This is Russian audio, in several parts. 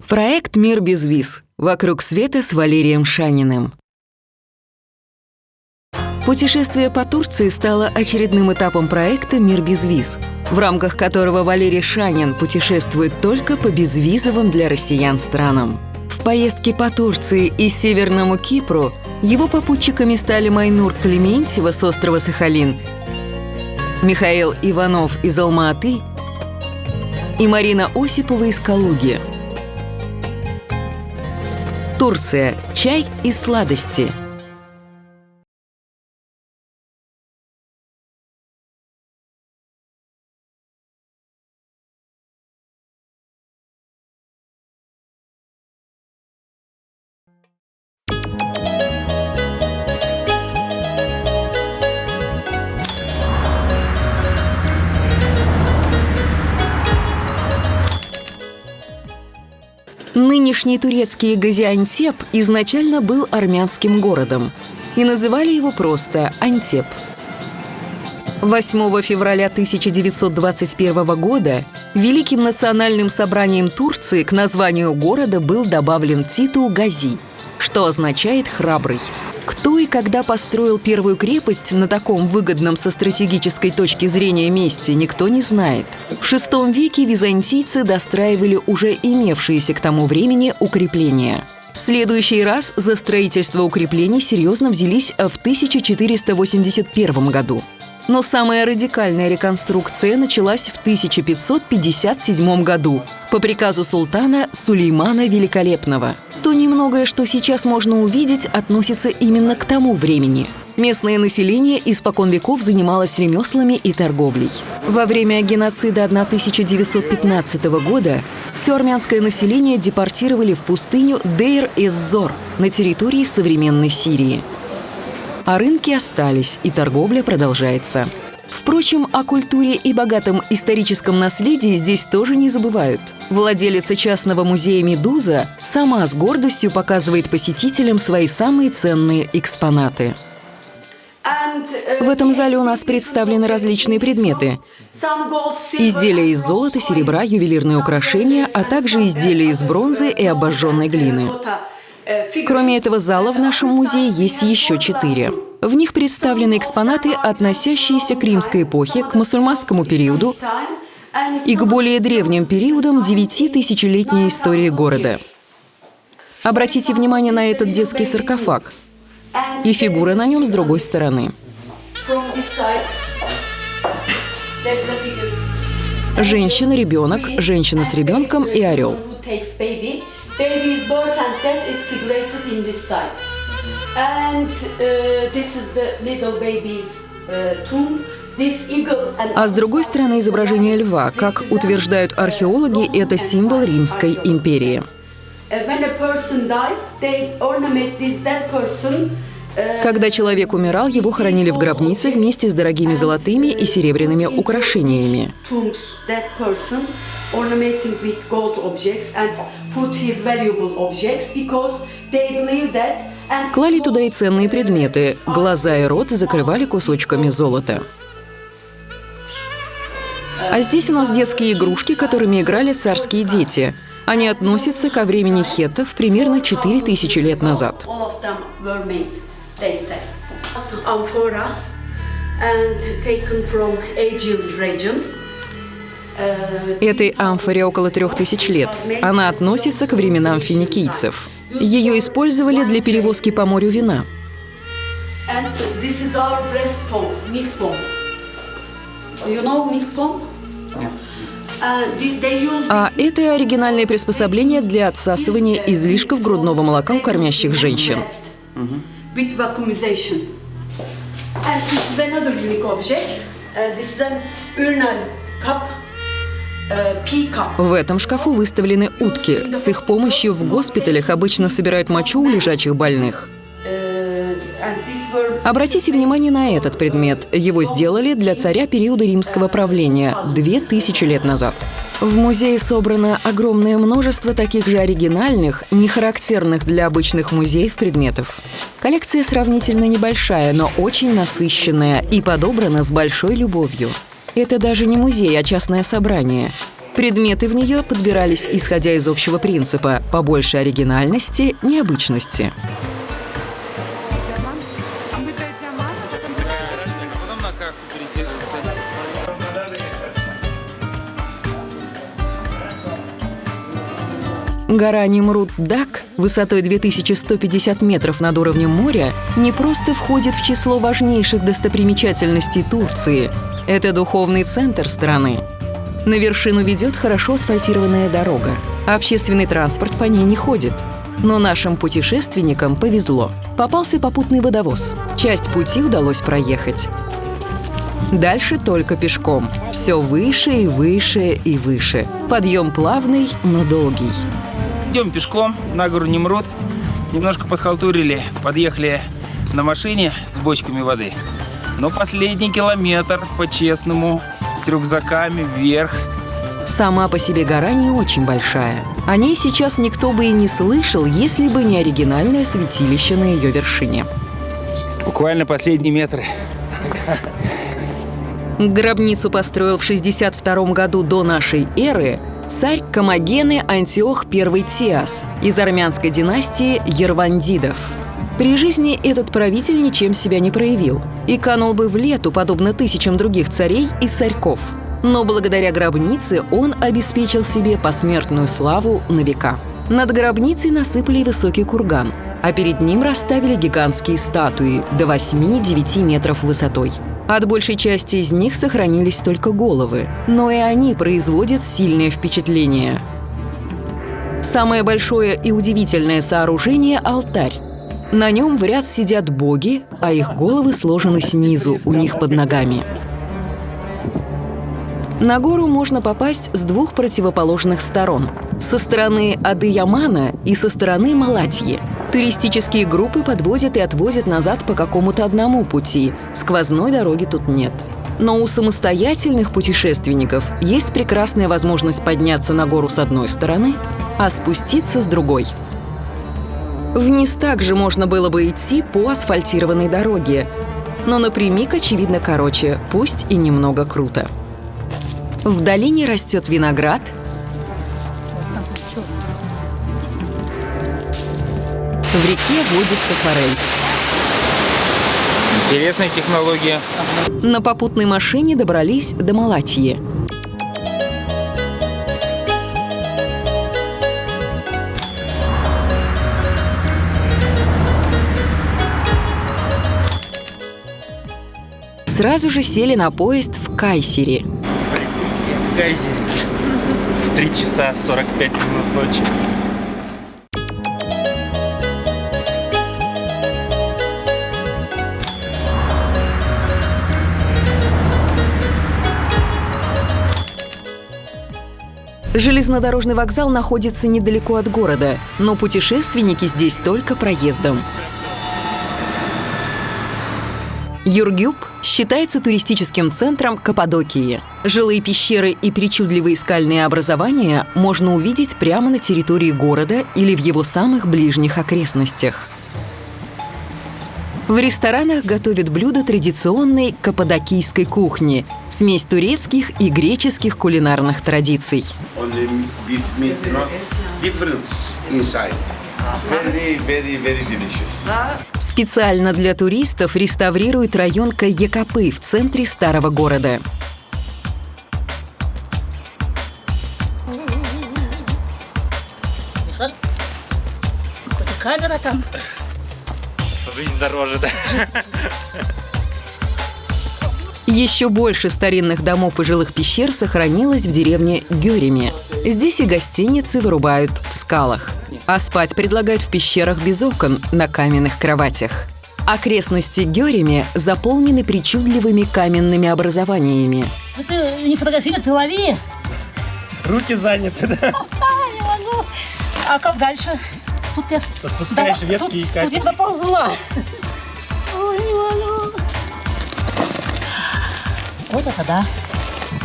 Проект «Мир без виз. Вокруг света» с Валерием Шаниным. Путешествие по Турции стало очередным этапом проекта «Мир без виз», в рамках которого Валерий Шанин путешествует только по безвизовым для россиян странам. В поездке по Турции и Северному Кипру его попутчиками стали Майнур Клементьева с острова Сахалин, Михаил Иванов из Алма-Аты и Марина Осипова из Калуги. Турция. Чай и сладости. Нынешний турецкий Газиантеп изначально был армянским городом, и называли его просто Антеп. 8 февраля 1921 года Великим национальным собранием Турции к названию города был добавлен титул «Гази», что означает «храбрый». Кто и когда построил первую крепость на таком выгодном со стратегической точки зрения месте, никто не знает. В VI веке византийцы достраивали уже имевшиеся к тому времени укрепления. В следующий раз за строительство укреплений серьезно взялись в 1481 году. Но самая радикальная реконструкция началась в 1557 году по приказу султана Сулеймана Великолепного. То немногое, что сейчас можно увидеть, относится именно к тому времени. Местное население испокон веков занималось ремеслами и торговлей. Во время геноцида 1915 года все армянское население депортировали в пустыню Дейр-эз-Зор на территории современной Сирии. А рынки остались, и торговля продолжается. Впрочем, о культуре и богатом историческом наследии здесь тоже не забывают. Владелица частного музея «Медуза» сама с гордостью показывает посетителям свои самые ценные экспонаты. В этом зале у нас представлены различные предметы. Изделия из золота, серебра, ювелирные украшения, а также изделия из бронзы и обожженной глины. Кроме этого зала в нашем музее есть еще 4. В них представлены экспонаты, относящиеся к римской эпохе, к мусульманскому периоду и к более древним периодам 9000-летней истории города. Обратите внимание на этот детский саркофаг и фигура на нем с другой стороны. Женщина, ребенок, женщина с ребенком и орел. Baby's birth and death is figurated in this side. And this is the little baby's tomb. This eagle and... А с другой стороны изображение льва. Как утверждают археологи, это символ Римской империи. When a person died, they ornament this dead person. Когда человек умирал, его хоронили в гробнице вместе с дорогими золотыми и серебряными украшениями. Клали туда и ценные предметы. Глаза и рот закрывали кусочками золота. А здесь у нас детские игрушки, которыми играли царские дети. Они относятся ко времени хеттов примерно 4000 лет назад. Этой амфоре около 3000 лет. Она относится к временам финикийцев. Ее использовали для перевозки по морю вина. А это оригинальное приспособление для отсасывания излишков грудного молока у кормящих женщин. В этом шкафу выставлены утки. С их помощью в госпиталях обычно собирают мочу у лежачих больных. Обратите внимание на этот предмет. Его сделали для царя периода римского правления 2000 лет назад. В музее собрано огромное множество таких же оригинальных, не характерных для обычных музеев предметов. Коллекция сравнительно небольшая, но очень насыщенная и подобрана с большой любовью. Это даже не музей, а частное собрание. Предметы в нее подбирались, исходя из общего принципа – побольше оригинальности, необычности. Гора Немрут-Даг высотой 2150 метров над уровнем моря не просто входит в число важнейших достопримечательностей Турции. Это духовный центр страны. На вершину ведет хорошо асфальтированная дорога. Общественный транспорт по ней не ходит. Но нашим путешественникам повезло. Попался попутный водовоз. Часть пути удалось проехать. Дальше только пешком. Все выше и выше и выше. Подъем плавный, но долгий. Идем пешком на гору Немрут. Немножко подхалтурили, подъехали на машине с бочками воды. Но последний километр по-честному, с рюкзаками вверх. Сама по себе гора не очень большая. О ней сейчас никто бы и не слышал, если бы не оригинальное святилище на ее вершине. Буквально последние метры. Гробницу построил в 62 году до нашей эры царь Комагены Антиох I Теас из армянской династии Ервандидов. При жизни этот правитель ничем себя не проявил и канул бы в лету, подобно тысячам других царей и царьков. Но благодаря гробнице он обеспечил себе посмертную славу на века. Над гробницей насыпали высокий курган, а перед ним расставили гигантские статуи до 8-9 метров высотой. От большей части из них сохранились только головы, но и они производят сильное впечатление. Самое большое и удивительное сооружение – алтарь. На нем в ряд сидят боги, а их головы сложены снизу, у них под ногами. На гору можно попасть с двух противоположных сторон – со стороны Адыямана и со стороны Малатьи. Туристические группы подвозят и отвозят назад по какому-то одному пути, сквозной дороги тут нет. Но у самостоятельных путешественников есть прекрасная возможность подняться на гору с одной стороны, а спуститься с другой. Вниз также можно было бы идти по асфальтированной дороге, но напрямик, очевидно, короче, пусть и немного круто. В долине растет виноград, в реке водится форель. Интересная технология. На попутной машине добрались до Малатьи. Сразу же сели на поезд в Кайсери. В Кайсере. В 3 часа 45 минут ночи. Железнодорожный вокзал находится недалеко от города, но путешественники здесь только проездом. Юргюп считается туристическим центром Каппадокии. Жилые пещеры и причудливые скальные образования можно увидеть прямо на территории города или в его самых ближних окрестностях. В ресторанах готовят блюда традиционной каппадокийской кухни, смесь турецких и греческих кулинарных традиций. Специально для туристов реставрируют район Кайякапы в центре старого города. Камера там. Жизнь дороже, да? Еще больше старинных домов и жилых пещер сохранилось в деревне Гёреме. Здесь и гостиницы вырубают в скалах, а спать предлагают в пещерах без окон на каменных кроватях. Окрестности Гёреме заполнены причудливыми каменными образованиями. Ты не фотографируй, ты лови. Руки заняты, да? Не могу. А как дальше? Тут я... Отпускаешь ветки тут, и тут катишь. я доползла. Ой, не могу. Вот это да.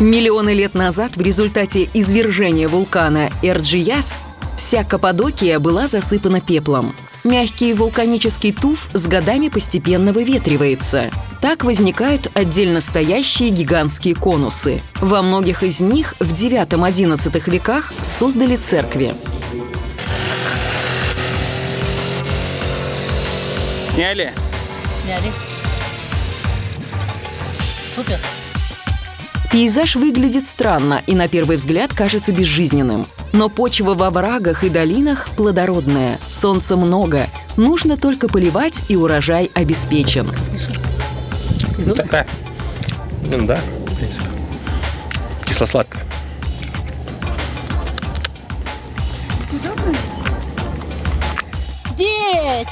Миллионы лет назад в результате извержения вулкана Эрджияс вся Каппадокия была засыпана пеплом. Мягкий вулканический туф с годами постепенно выветривается. Так возникают отдельно стоящие гигантские конусы. Во многих из них в IX-XI веках создали церкви. Сняли? Сняли. Супер. Пейзаж выглядит странно и на первый взгляд кажется безжизненным. Но почва во оврагах и долинах плодородная, солнца много. Нужно только поливать, и урожай обеспечен. Такая. Ну да, в принципе. Кисло-сладкая. Здесь!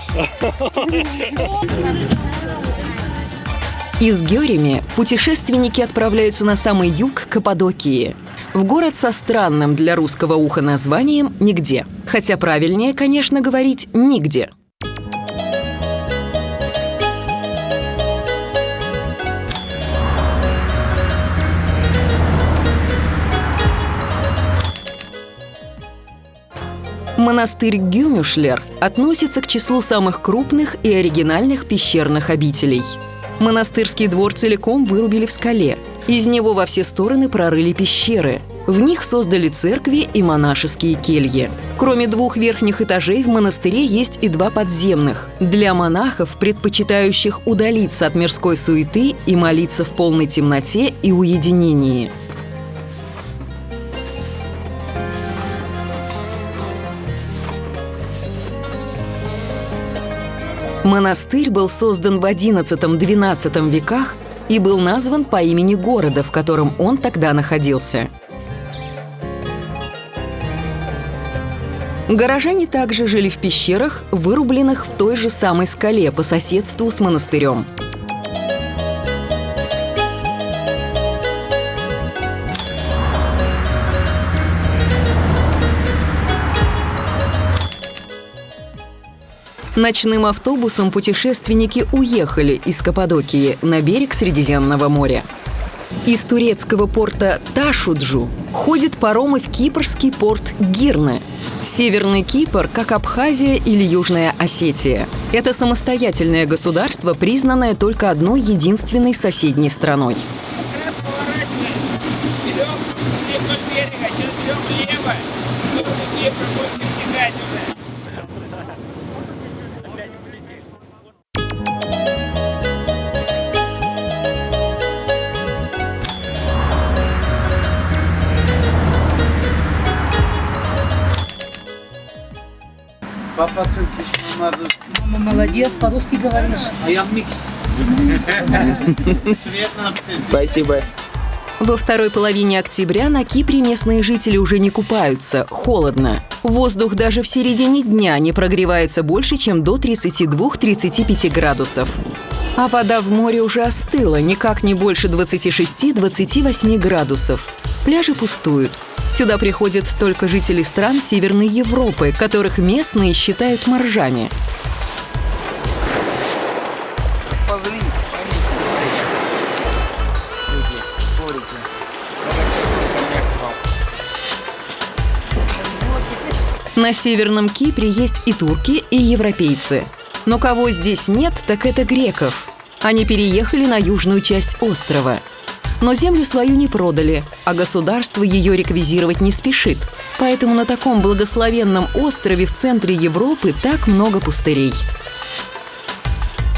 Из Гёреми путешественники отправляются на самый юг Каппадокии. В город со странным для русского уха названием «Нигде». Хотя правильнее, конечно, говорить «нигде». Монастырь Гюмюшлер относится к числу самых крупных и оригинальных пещерных обителей. Монастырский двор целиком вырубили в скале. Из него во все стороны прорыли пещеры. В них создали церкви и монашеские кельи. Кроме 2 верхних этажей в монастыре есть и 2 подземных. Для монахов, предпочитающих удалиться от мирской суеты и молиться в полной темноте и уединении. Монастырь был создан в XI-XII веках и был назван по имени города, в котором он тогда находился. Горожане также жили в пещерах, вырубленных в той же самой скале по соседству с монастырем. Ночным автобусом путешественники уехали из Каппадокии на берег Средиземного моря. Из турецкого порта Ташуджу ходят паромы в кипрский порт Гирне. Северный Кипр, как Абхазия или Южная Осетия. Это самостоятельное государство, признанное только одной единственной соседней страной. Папа turkish, mama русский. Мама, молодец, по-русски говоришь. I am mix. Спасибо. Во второй половине октября на Кипре местные жители уже не купаются, холодно. Воздух даже в середине дня не прогревается больше, чем до 32-35 градусов. А вода в море уже остыла, никак не больше 26-28 градусов. Пляжи пустуют. Сюда приходят только жители стран Северной Европы, которых местные считают моржами. На Северном Кипре есть и турки, и европейцы. Но кого здесь нет, так это греков. Они переехали на южную часть острова. Но землю свою не продали, а государство ее реквизировать не спешит. Поэтому на таком благословенном острове в центре Европы так много пустырей.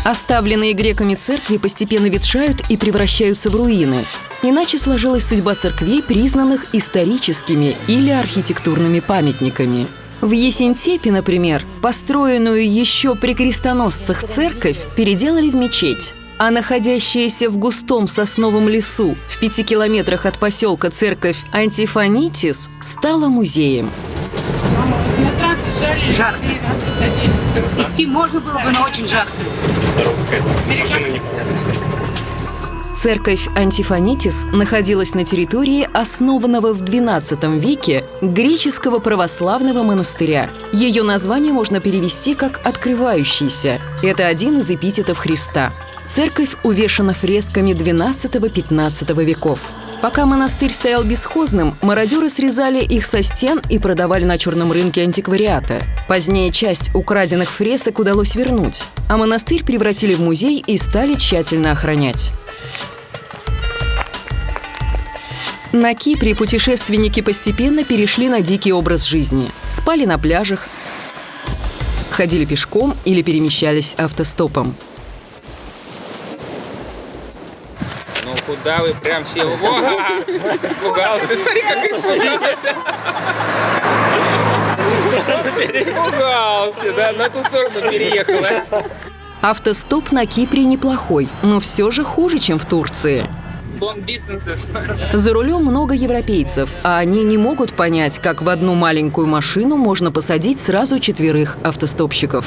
Оставленные греками церкви постепенно ветшают и превращаются в руины. Иначе сложилась судьба церквей, признанных историческими или архитектурными памятниками. В Есентепе, например, построенную еще при крестоносцах церковь переделали в мечеть, а находящаяся в густом сосновом лесу в 5 километрах от поселка церковь Антифонитис стала музеем. Иностранцы жарили, и нас посадили. Идти можно было бы, но очень жарко. Церковь Антифонитис находилась на территории основанного в XII веке греческого православного монастыря. Ее название можно перевести как «открывающийся». Это один из эпитетов Христа. Церковь увешана фресками XII-XV веков. Пока монастырь стоял бесхозным, мародеры срезали их со стен и продавали на черном рынке антиквариата. Позднее часть украденных фресок удалось вернуть, а монастырь превратили в музей и стали тщательно охранять. На Кипре путешественники постепенно перешли на дикий образ жизни. Спали на пляжах, ходили пешком или перемещались автостопом. Ну куда вы прям все? Испугался, смотри, как испугался. Испугался, да, на ту сторону переехала. Автостоп на Кипре неплохой, но все же хуже, чем в Турции. Long distances. За рулем много европейцев, а они не могут понять, как в одну маленькую машину можно посадить сразу 4 автостопщиков.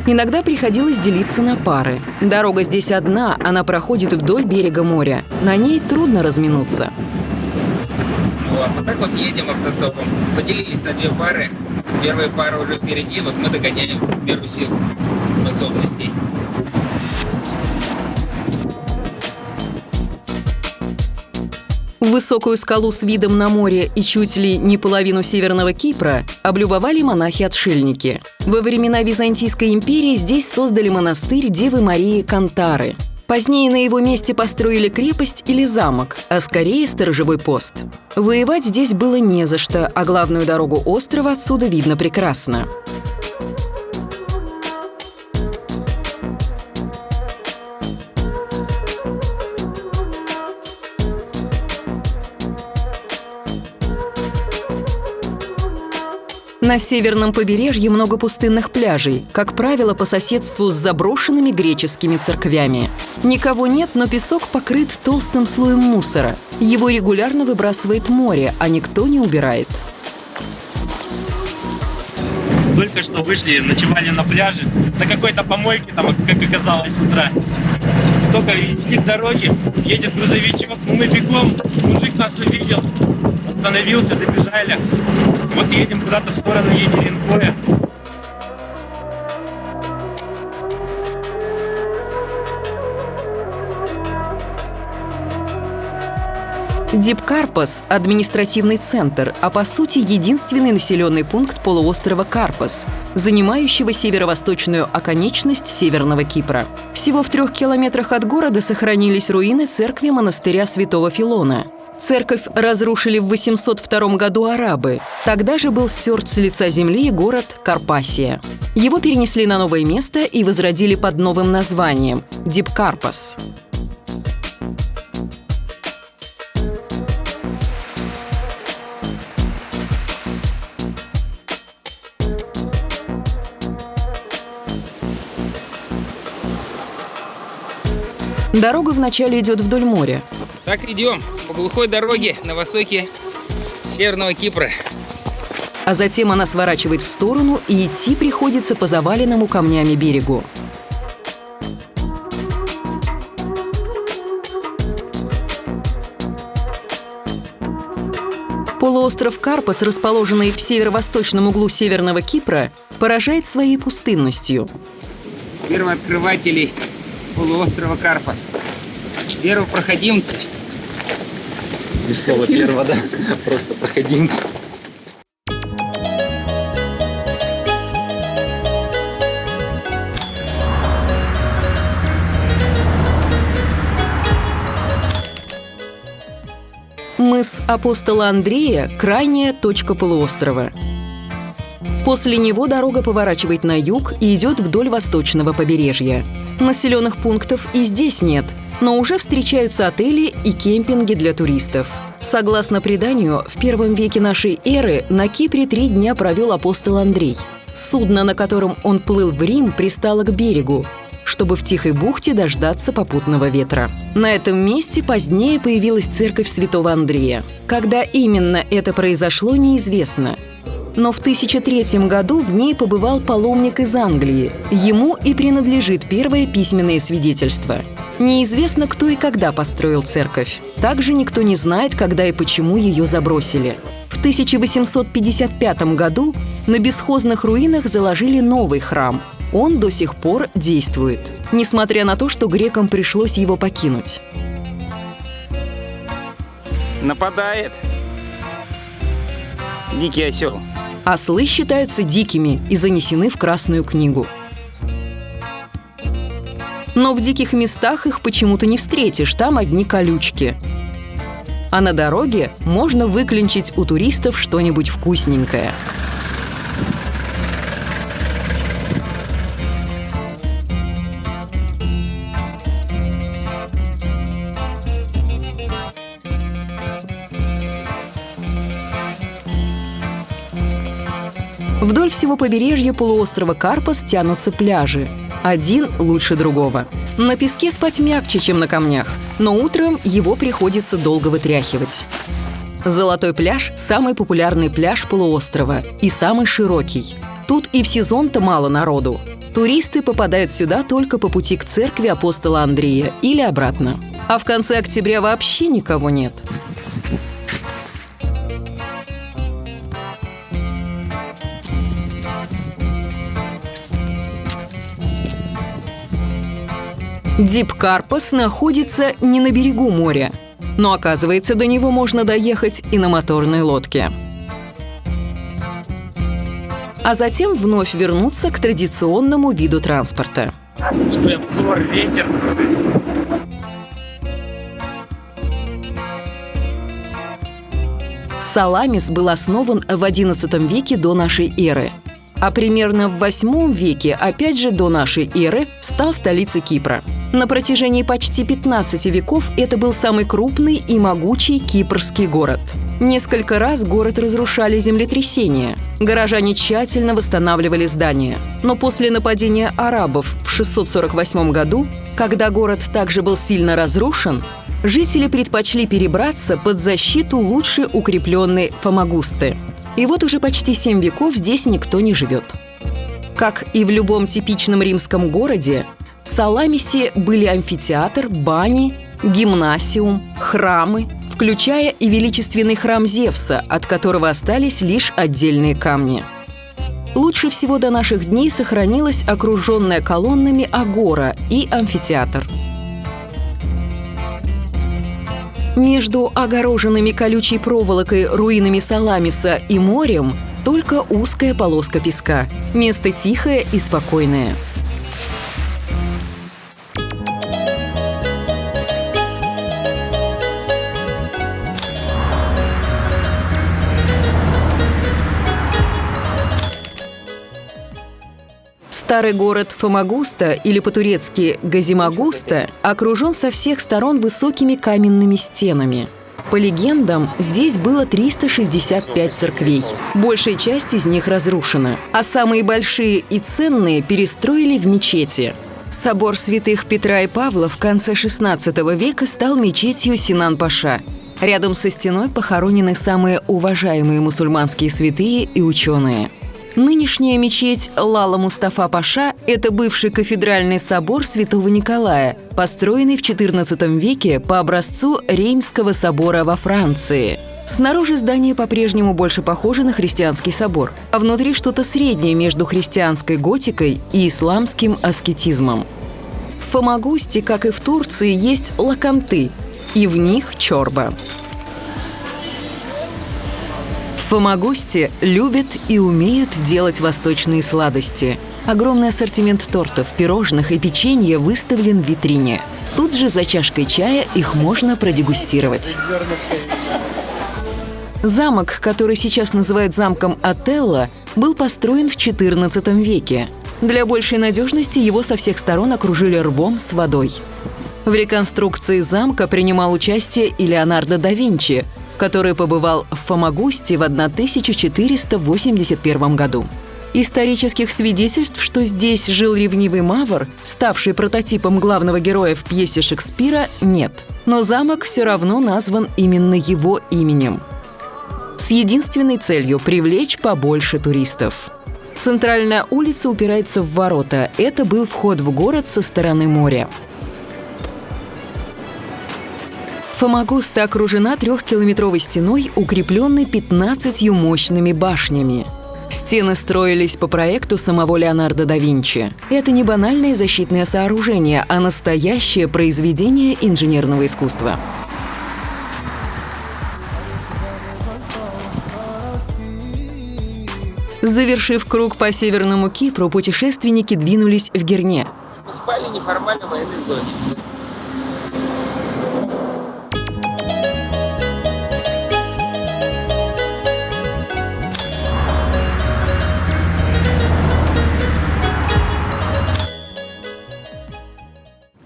Иногда приходилось делиться на пары. Дорога здесь одна, она проходит вдоль берега моря. На ней трудно разминуться. Вот так вот едем автостопом. Поделились на 2 пары. Первая пара уже впереди, вот мы догоняем в меру сил, способностей. Высокую скалу с видом на море и чуть ли не половину Северного Кипра облюбовали монахи-отшельники. Во времена Византийской империи здесь создали монастырь Девы Марии Кантары. Позднее на его месте построили крепость или замок, а скорее сторожевой пост. Воевать здесь было не за что, а главную дорогу острова отсюда видно прекрасно. На северном побережье много пустынных пляжей, как правило, по соседству с заброшенными греческими церквями. Никого нет, но песок покрыт толстым слоем мусора. Его регулярно выбрасывает море, а никто не убирает. Только что вышли, ночевали на пляже, на какой-то помойке, там, как оказалось, с утра. Только шли к дороге, едет грузовичок, мы бегом, мужик нас увидел, остановился, добежали. Вот едем куда-то в сторону Едеринкоя. Дипкарпос – административный центр, а по сути единственный населенный пункт полуострова Карпос, занимающего северо-восточную оконечность Северного Кипра. Всего в 3 километрах от города сохранились руины церкви монастыря Святого Филона. Церковь разрушили в 802 году арабы. Тогда же был стерт с лица земли город Карпасия. Его перенесли на новое место и возродили под новым названием – Дипкарпос. Дорога вначале идет вдоль моря. Так идем по глухой дороге на востоке Северного Кипра. А затем она сворачивает в сторону, и идти приходится по заваленному камнями берегу. Полуостров Карпос, расположенный в северо-восточном углу Северного Кипра, поражает своей пустынностью. Первооткрыватели полуострова Карпос. Первопроходимцы. Без слова первого, да? Просто проходимцы. Мыс Апостола Андрея – крайняя точка полуострова. После него дорога поворачивает на юг и идет вдоль восточного побережья. Населенных пунктов и здесь нет, но уже встречаются отели и кемпинги для туристов. Согласно преданию, в 1 веке нашей эры на Кипре 3 дня провел апостол Андрей. Судно, на котором он плыл в Рим, пристало к берегу, чтобы в тихой бухте дождаться попутного ветра. На этом месте позднее появилась церковь Святого Андрея. Когда именно это произошло, неизвестно. Но в 1003 году в ней побывал паломник из Англии. Ему и принадлежит первое письменное свидетельство. Неизвестно, кто и когда построил церковь. Также никто не знает, когда и почему ее забросили. В 1855 году на бесхозных руинах заложили новый храм. Он до сих пор действует, несмотря на то, что грекам пришлось его покинуть. Нападает. Дикий осел. Ослы считаются дикими и занесены в Красную книгу. Но в диких местах их почему-то не встретишь, там одни колючки. А на дороге можно выклинчить у туристов что-нибудь вкусненькое. Вдоль всего побережья полуострова Карпас тянутся пляжи. Один лучше другого. На песке спать мягче, чем на камнях, но утром его приходится долго вытряхивать. Золотой пляж – самый популярный пляж полуострова и самый широкий. Тут и в сезон-то мало народу. Туристы попадают сюда только по пути к церкви апостола Андрея или обратно. А в конце октября вообще никого нет. Дип Карпас находится не на берегу моря, но, оказывается, до него можно доехать и на моторной лодке. А затем вновь вернуться к традиционному виду транспорта. Обзор, ветер. Саламис был основан в XI веке до нашей эры. А примерно в VIII веке, опять же до нашей эры, стал столицей Кипра. На протяжении почти 15 веков это был самый крупный и могучий кипрский город. Несколько раз город разрушали землетрясения. Горожане тщательно восстанавливали здания. Но после нападения арабов в 648 году, когда город также был сильно разрушен, жители предпочли перебраться под защиту лучше укрепленной Фомагусты. И вот уже почти 7 веков здесь никто не живет. Как и в любом типичном римском городе, в Саламисе были амфитеатр, бани, гимнасиум, храмы, включая и величественный храм Зевса, от которого остались лишь отдельные камни. Лучше всего до наших дней сохранилась окруженная колоннами агора и амфитеатр. Между огороженными колючей проволокой руинами Саламиса и морем только узкая полоска песка. Место тихое и спокойное. Старый город Фомагуста, или по-турецки Газимагуста, окружен со всех сторон высокими каменными стенами. По легендам, здесь было 365 церквей. Большая часть из них разрушена, а самые большие и ценные перестроили в мечети. Собор святых Петра и Павла в конце XVI века стал мечетью Синан-Паша. Рядом со стеной похоронены самые уважаемые мусульманские святые и ученые. Нынешняя мечеть Лала Мустафа Паша – это бывший кафедральный собор Святого Николая, построенный в XIV веке по образцу Реймского собора во Франции. Снаружи здание по-прежнему больше похоже на христианский собор, а внутри что-то среднее между христианской готикой и исламским аскетизмом. В Фомагусте, как и в Турции, есть лаканты, и в них чорба. В Фомагусте любят и умеют делать восточные сладости. Огромный ассортимент тортов, пирожных и печенья выставлен в витрине. Тут же за чашкой чая их можно продегустировать. Замок, который сейчас называют замком Отелло, был построен в XIV веке. Для большей надежности его со всех сторон окружили рвом с водой. В реконструкции замка принимал участие и Леонардо да Винчи, который побывал в Фомагусте в 1481 году. Исторических свидетельств, что здесь жил ревнивый мавр, ставший прототипом главного героя в пьесе Шекспира, нет. Но замок все равно назван именно его именем. С единственной целью – привлечь побольше туристов. Центральная улица упирается в ворота. Это был вход в город со стороны моря. Фомагуста окружена 3-километровой стеной, укрепленной 15 мощными башнями. Стены строились по проекту самого Леонардо да Винчи. Это не банальное защитное сооружение, а настоящее произведение инженерного искусства. Завершив круг по Северному Кипру, путешественники двинулись в Герне. Мы спали неформально в военной зоне.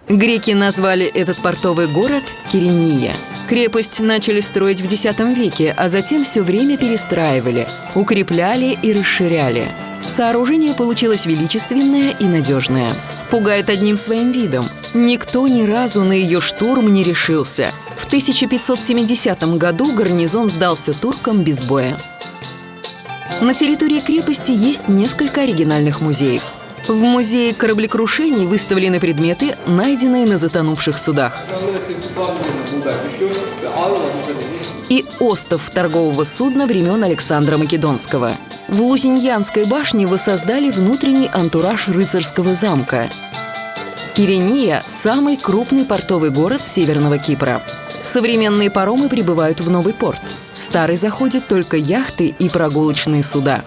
Греки назвали этот портовый город Кирения. Крепость начали строить в X веке, а затем все время перестраивали, укрепляли и расширяли. Сооружение получилось величественное и надежное. Пугает одним своим видом. Никто ни разу на ее штурм не решился. В 1570 году гарнизон сдался туркам без боя. На территории крепости есть несколько оригинальных музеев. В музее кораблекрушений выставлены предметы, найденные на затонувших судах. И остов торгового судна времен Александра Македонского. В Лузиньянской башне воссоздали внутренний антураж рыцарского замка. Кирения – самый крупный портовый город Северного Кипра. Современные паромы прибывают в новый порт. В старый заходят только яхты и прогулочные суда.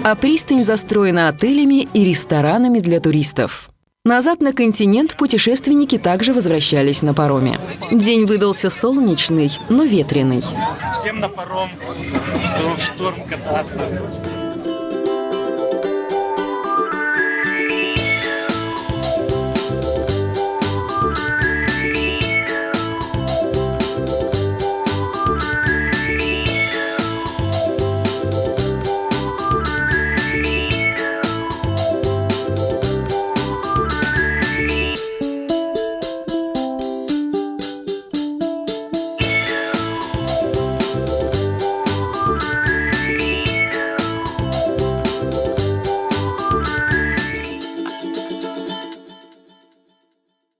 А пристань застроена отелями и ресторанами для туристов. Назад на континент путешественники также возвращались на пароме. День выдался солнечный, но ветреный. Всем на паром, в шторм кататься.